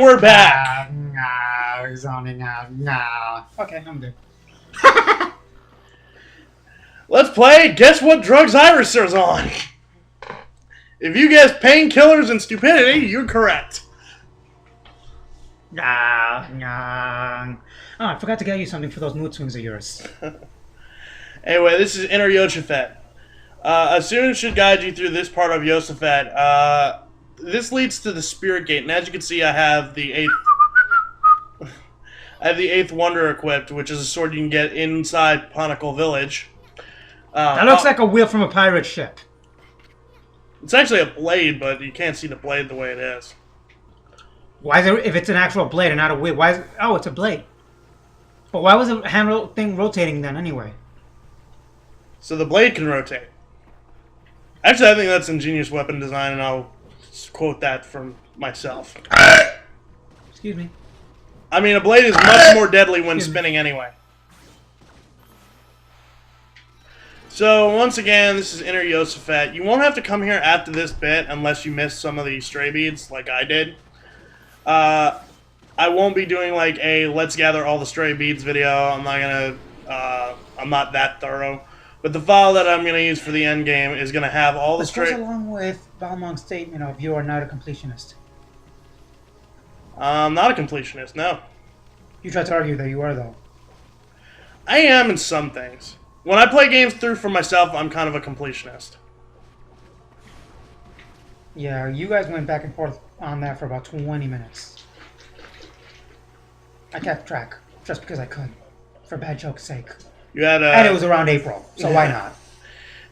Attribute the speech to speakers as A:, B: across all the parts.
A: we're back.
B: Zoning out. Nah. Okay, I'm good.
A: Let's play Guess What Drugs Iris is on. If you guess painkillers and stupidity, you're correct.
B: Nah. Oh, I forgot to get you something for those mood swings of yours.
A: Anyway, this is Inner Yoshifet. A student should guide you through this part of Yoshifet. This leads to the Spirit Gate, and as you can see, I have the eighth wonder equipped, which is a sword you can get inside Ponicle Village.
B: That looks like a wheel from a pirate ship.
A: It's actually a blade, but you can't see the blade the way it is.
B: Why is it, if it's an actual blade and not a wheel? Why is it, oh, it's a blade. But why was the handle thing rotating then anyway?
A: So the blade can rotate. Actually, I think that's ingenious weapon design, and I'll quote that from myself.
B: Excuse me.
A: I mean, a blade is much more deadly when spinning anyway. So, once again, this is Inner Yoshifet. You won't have to come here after this bit unless you missed some of the stray beads, like I did. I won't be doing, like, a let's gather all the stray beads video. I'm not that thorough. But the file that I'm going to use for the end game is going to have all the stray...
B: This goes along with Balmong's statement of you are not a completionist.
A: I'm not a completionist, no.
B: You tried to argue that you are, though.
A: I am in some things. When I play games through for myself, I'm kind of a completionist.
B: Yeah, you guys went back and forth on that for about 20 minutes. I kept track, just because I could, for bad joke's sake.
A: You had
B: and it was around April, so why not?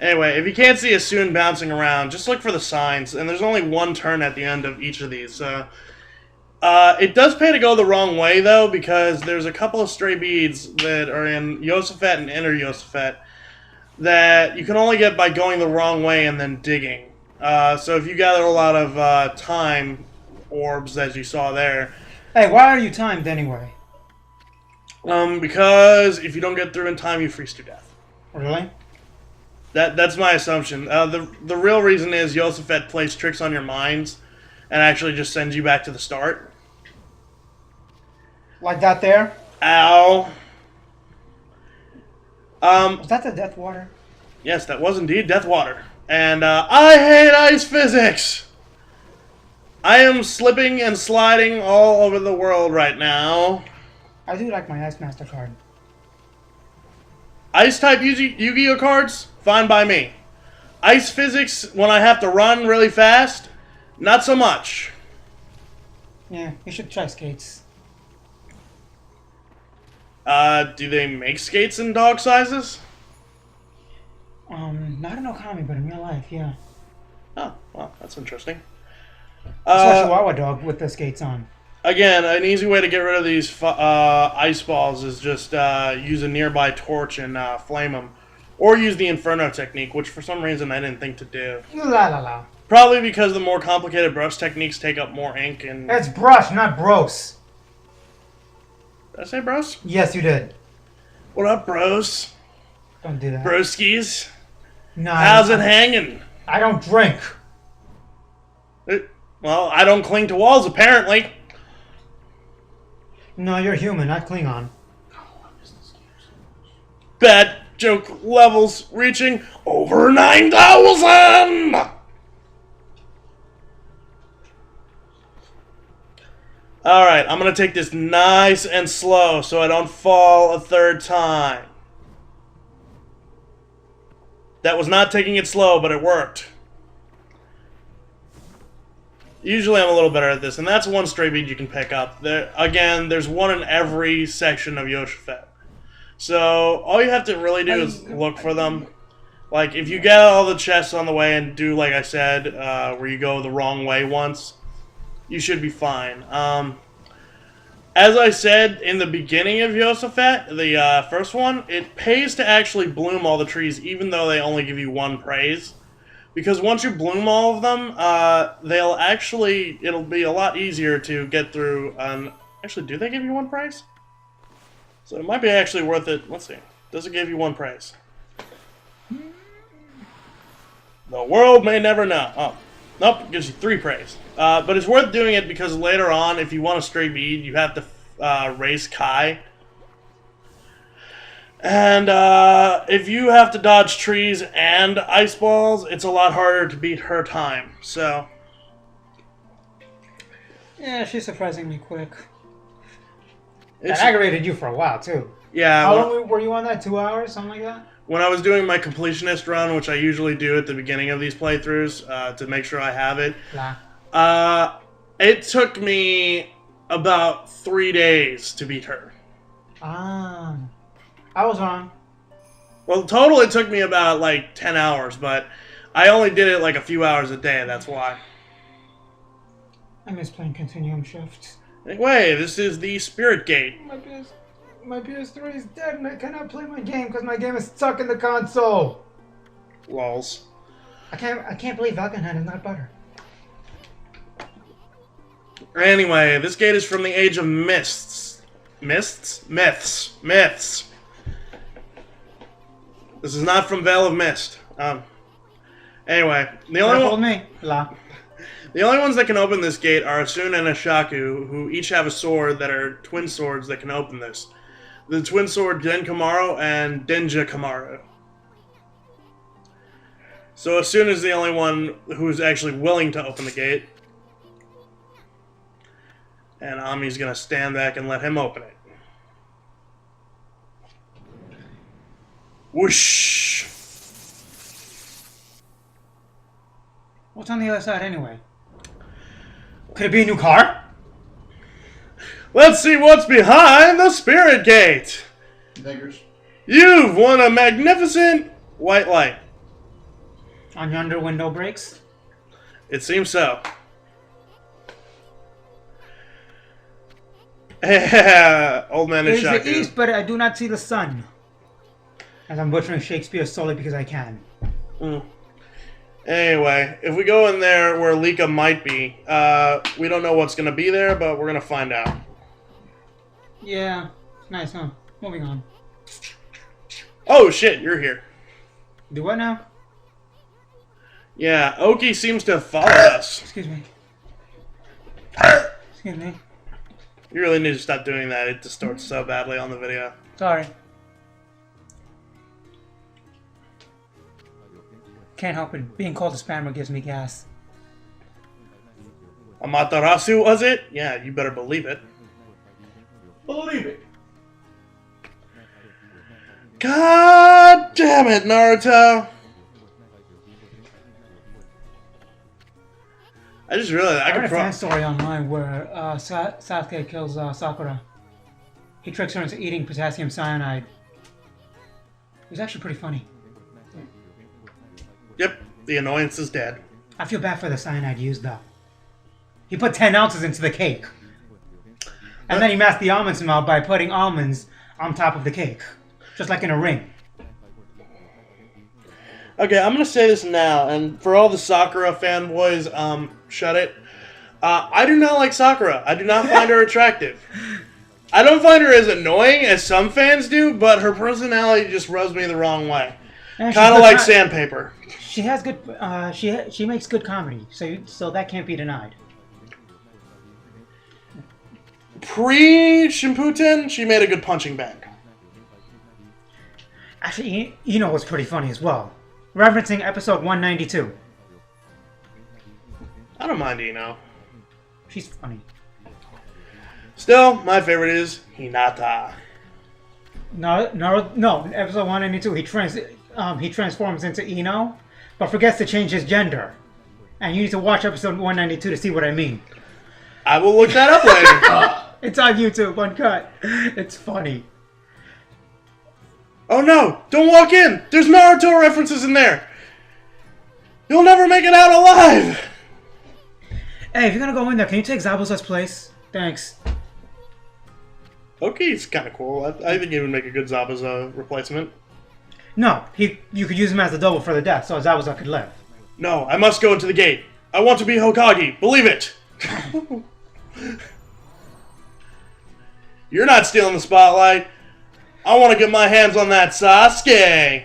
A: Anyway, if you can't see a student bouncing around, just look for the signs, and there's only one turn at the end of each of these. It does pay to go the wrong way, though, because there's a couple of stray beads that are in Yoshifet and Inner Yoshifet that you can only get by going the wrong way and then digging. So if you gather a lot of time orbs, as you saw there...
B: Hey, why are you timed anyway?
A: Because if you don't get through in time, you freeze to death.
B: Really?
A: That's my assumption. The real reason is Yoshifet plays tricks on your minds and actually just sends you back to the start.
B: Like that there?
A: Ow.
B: Was that the death water?
A: Yes, that was indeed death water. And I hate ice physics! I am slipping and sliding all over the world right now.
B: I do like my Ice Master card.
A: Ice-type Yu-Gi-Oh cards? Fine by me. Ice physics, when I have to run really fast? Not so much.
B: Yeah, you should try skates.
A: Do they make skates in dog sizes?
B: Not in Okami, but in real life, yeah.
A: Oh, well, that's interesting.
B: It's a Chihuahua dog with the skates on.
A: Again, an easy way to get rid of these ice balls is just use a nearby torch and flame them. Or use the Inferno technique, which for some reason I didn't think to do.
B: La la la.
A: Probably because the more complicated brush techniques take up more ink and...
B: It's brush, not bros.
A: Did I say bros?
B: Yes, you did.
A: What up, bros?
B: Don't do that.
A: Broskies?
B: No.
A: How's it hanging?
B: I don't drink.
A: Well, I don't cling to walls, apparently.
B: No, you're human, not Klingon.
A: Bad joke levels reaching over 9,000! Alright, I'm going to take this nice and slow so I don't fall a third time. That was not taking it slow, but it worked. Usually I'm a little better at this, and that's one stray bead you can pick up. Again, there's one in every section of Yoshifet. So, all you have to really do is look for them. Like, if you get all the chests on the way and do, like I said, where you go the wrong way once, you should be fine. As I said in the beginning of Yoshifet, the first one, it pays to actually bloom all the trees, even though they only give you one praise. Because once you bloom all of them, it'll be a lot easier to get through. Actually, do they give you one praise? So it might be actually worth it. Let's see. Does it give you one praise? The world may never know. Oh. Nope, it gives you 3 praise. But it's worth doing it because later on, if you want a straight bead, you have to race Kai. And if you have to dodge trees and ice balls, it's a lot harder to beat her time. So,
B: yeah, she's surprisingly quick. That aggravated you for a while too.
A: Yeah.
B: How long were you on that? 2 hours, something like that?
A: When I was doing my completionist run, which I usually do at the beginning of these playthroughs to make sure I have it, it took me about 3 days to beat her.
B: Ah. I was wrong.
A: Well, total it took me about like 10 hours, but I only did it like a few hours a day, that's why.
B: I miss playing Continuum Shift.
A: Anyway, this is the Spirit Gate.
B: My PS3 is dead and I cannot play my game because my game is stuck in the console.
A: Lols.
B: I can't believe Valkenheim is not butter.
A: Anyway, this gate is from the Age of Mists. Mists? Myths. Myths. This is not from Veil of Mist. Anyway, the only ones that can open this gate are Asun and Ashaku, who each have a sword that are twin swords that can open this. The twin sword Denkamaru and Denja Kamaru. So Asun is the only one who is actually willing to open the gate. And Ami's gonna stand back and let him open it. Whoosh!
B: What's on the other side anyway? Could it be a new car?
A: Let's see what's behind the Spirit Gate!
C: Beggars.
A: You've won a magnificent white light.
B: On yonder window breaks?
A: It seems so. Old man is
B: It is the east, but I do not see the sun. As I'm butchering Shakespeare solely because I can.
A: Anyway, if we go in there where Lika might be, we don't know what's going to be there, but we're going to find out.
B: Yeah, nice, huh? Moving on.
A: Oh shit, you're here.
B: Do what now?
A: Yeah, Oki seems to have followed us.
B: Excuse me. Excuse me.
A: You really need to stop doing that. It distorts so badly on the video.
B: Sorry. Can't help it. Being called a spammer gives me gas.
A: Amaterasu, was it? Yeah, you better believe it.
C: Believe it.
A: God damn it, Naruto! I just realized
B: I read a fan story online where Sasuke kills Sakura. He tricks her into eating potassium cyanide. It was actually pretty funny.
A: Yep, the annoyance is dead.
B: I feel bad for the cyanide used though. He put 10 ounces into the cake. And then he masked the almonds out by putting almonds on top of the cake. Just like in a ring.
A: Okay, I'm gonna say this now, and for all the Sakura fanboys, shut it. I do not like Sakura. I do not find her attractive. I don't find her as annoying as some fans do, but her personality just rubs me the wrong way. Kind of like sandpaper.
B: She has good. She makes good comedy, so that can't be denied.
A: Pre-Shimputen, she made a good punching bag.
B: Actually, Ino was pretty funny as well. Referencing episode 192.
A: I don't mind Ino.
B: She's funny.
A: Still, my favorite is Hinata.
B: No, episode 192, he transforms into Ino, but forgets to change his gender. And you need to watch episode 192 to see what I mean.
A: I will look that up later.
B: It's on YouTube, uncut. It's funny.
A: Oh no! Don't walk in! There's Naruto references in there! You'll never make it out alive!
B: Hey, if you're gonna go in there, can you take Zabuza's place? Thanks.
A: Okay, it's kind of cool. I think he would make a good Zabuza replacement.
B: No, you could use him as a double for the death, so Zabuza could live.
A: No, I must go into the gate. I want to be Hokage. Believe it! You're not stealing the spotlight. I want to get my hands on that Sasuke.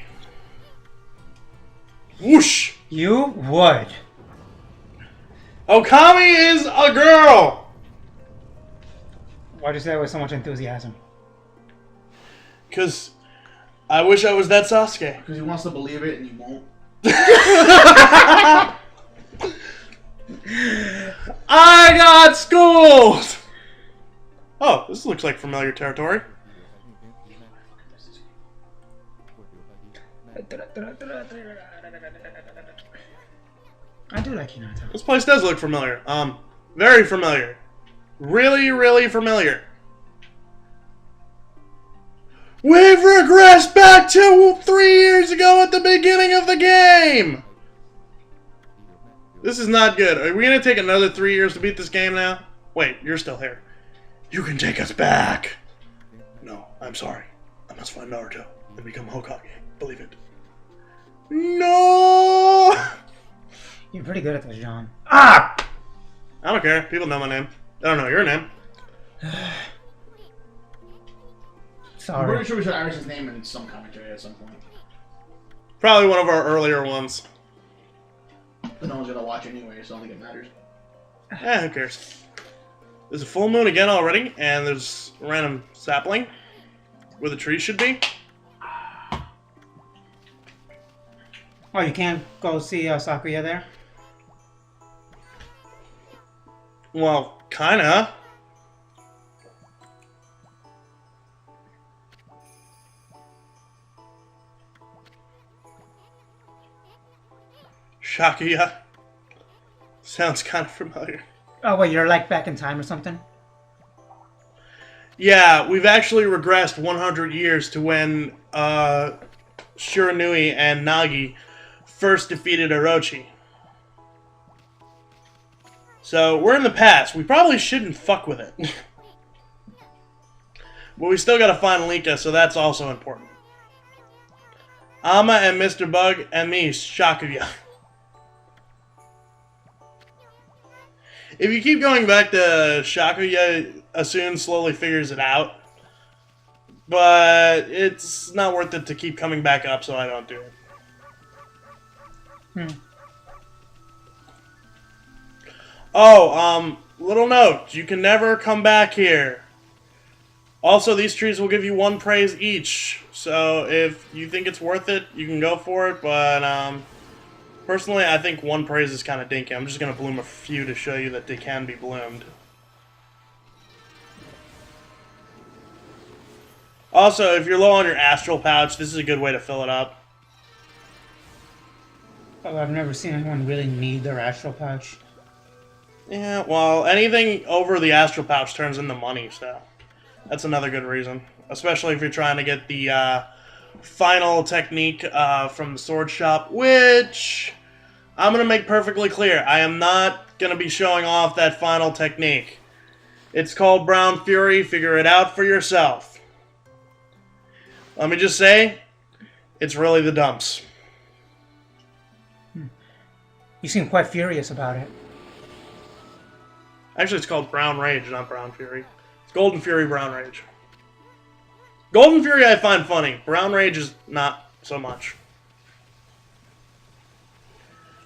A: Whoosh!
B: You would.
A: Okami is a girl!
B: Why do you say that with so much enthusiasm?
A: Because I wish I was that Sasuke.
C: Because he wants to believe it and you won't.
A: I got schooled! Oh, this looks like familiar territory.
B: I do like Hinata.
A: This place does look familiar. Very familiar. Really, really familiar. We've regressed back to 3 years ago at the beginning of the game! This is not good. Are we gonna take another 3 years to beat this game now? Wait, you're still here. You can take us back! No, I'm sorry. I must find Naruto and become Hokage. Believe it. No!
B: You're pretty good at this, John. Ah!
A: I don't care. People know my name. They don't know your name.
C: I'm
B: Sorry.
C: pretty sure we should Irish's name in some commentary at some point.
A: Probably one of our earlier ones.
C: But no one's gonna watch anyway, so I don't think it matters.
A: Who cares? There's a full moon again already, and there's a random sapling where the tree should be.
B: Oh, you can't go see Sakuya there?
A: Well, kinda. Shakuya. Sounds kind of familiar.
B: Oh, wait, you're like back in time or something?
A: Yeah, we've actually regressed 100 years to when Shiranui and Nagi first defeated Orochi. So, we're in the past. We probably shouldn't fuck with it. But we still gotta find Lika, so that's also important. Ama and Mr. Bug and me, Shakuya. If you keep going back to Shakuya, Asun slowly figures it out. But it's not worth it to keep coming back up, so I don't do it. Oh, little note. You can never come back here. Also, these trees will give you 1 praise each. So if you think it's worth it, you can go for it. But, personally, I think 1 praise is kind of dinky. I'm just going to bloom a few to show you that they can be bloomed. Also, if you're low on your astral pouch, this is a good way to fill it up.
B: Oh, I've never seen anyone really need their astral pouch.
A: Yeah, well, anything over the astral pouch turns into money, so that's another good reason. Especially if you're trying to get the final technique from the sword shop, which I'm going to make perfectly clear. I am not going to be showing off that final technique. It's called Brown Fury. Figure it out for yourself. Let me just say, it's really the dumps.
B: You seem quite furious about it.
A: Actually, it's called Brown Rage, not Brown Fury. It's Golden Fury, Brown Rage. Golden Fury I find funny. Brown Rage is not so much.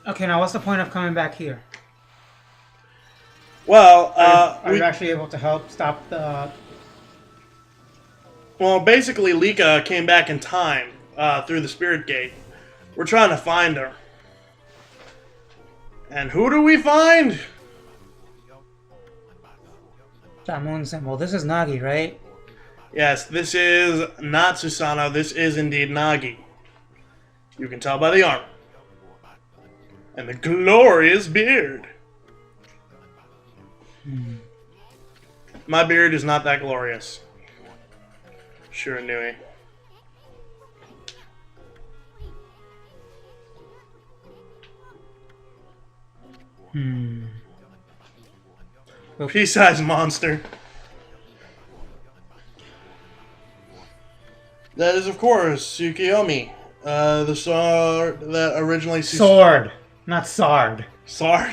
B: Okay, now what's the point of coming back here?
A: Well,
B: are you actually able to help stop the...
A: Well, basically, Lika came back in time through the Spirit Gate. We're trying to find her. And who do we find?
B: That moon symbol. This is Nagi, right?
A: Yes, this is not Susanoo. This is indeed Nagi. You can tell by the armor. And the glorious beard. My beard is not that glorious. Shiranui. Pea-sized monster. That is, of course, Tsukiyomi. The sword that originally...
B: Sword, not sword.
A: Sword?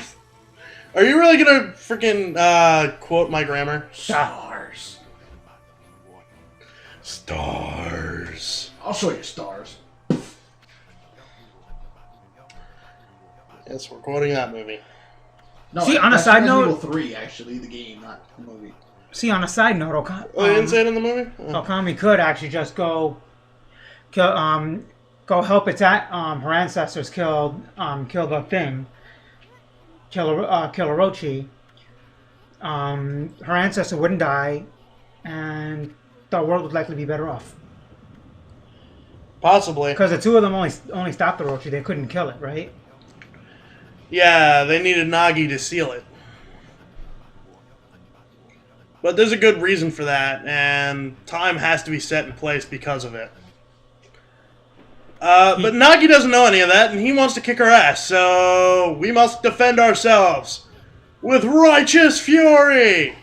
A: Are you really gonna freaking quote my grammar?
C: Stars.
A: Stars.
C: I'll show you stars.
A: Yes, we're quoting that movie.
C: No,
B: See, on a
C: that's
B: side
C: Resident
B: note-
C: Evil 3, actually, the game, not the movie.
B: See, on a side note,
A: Oh, they didn't say it in the movie? Oh.
B: Okami could actually just go help her ancestors kill the thing, kill Orochi. Her ancestor wouldn't die, and the world would likely be better off.
A: Possibly.
B: Because the two of them only stopped Orochi, they couldn't kill it, right?
A: Yeah, they needed Nagi to seal it. But there's a good reason for that, and time has to be set in place because of it. But Nagi doesn't know any of that, and he wants to kick our ass, so we must defend ourselves with righteous fury!